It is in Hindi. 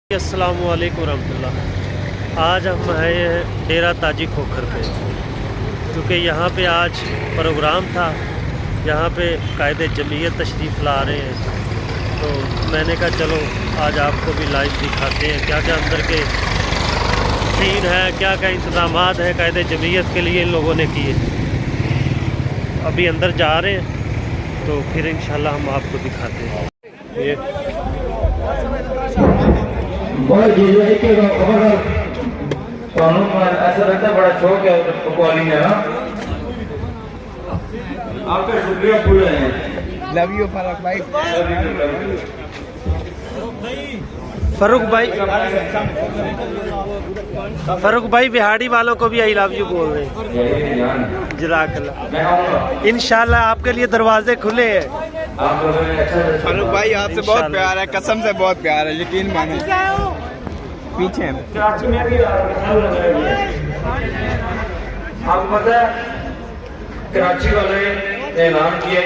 अस्सलामु अलैकुम रहमतुल्लाह। आज हम हैं डेरा ताजी खोखर पे, क्योंकि यहाँ पे आज प्रोग्राम था। यहाँ पे कायदे जमीयत तशरीफ़ ला रहे हैं, तो मैंने कहा चलो आज आपको भी लाइव दिखाते हैं क्या क्या अंदर के सीन है, क्या क्या इंतज़ाम है कायदे जमीयत के लिए इन लोगों ने किए। अभी अंदर जा रहे हैं तो फिर इंशाल्लाह हम आपको दिखाते हैं। ये ऐसा लगता है बड़ा शौक है कॉलिंग है ना। आपका शुक्रिया भूल रहे हैं। लव यू फारूक भाई। फारूक भाई बिहाड़ी वालों को भी आई लव यू बोल रहे हैं। जज़ाकल्लाह। इंशाल्लाह आपके लिए दरवाजे खुले हैं। फारूक भाई आपसे बहुत प्यार है, कसम से बहुत प्यार है, यकीन माने। पीछे कराची में भी आपको पता है कराची वाले ने ऐलान किया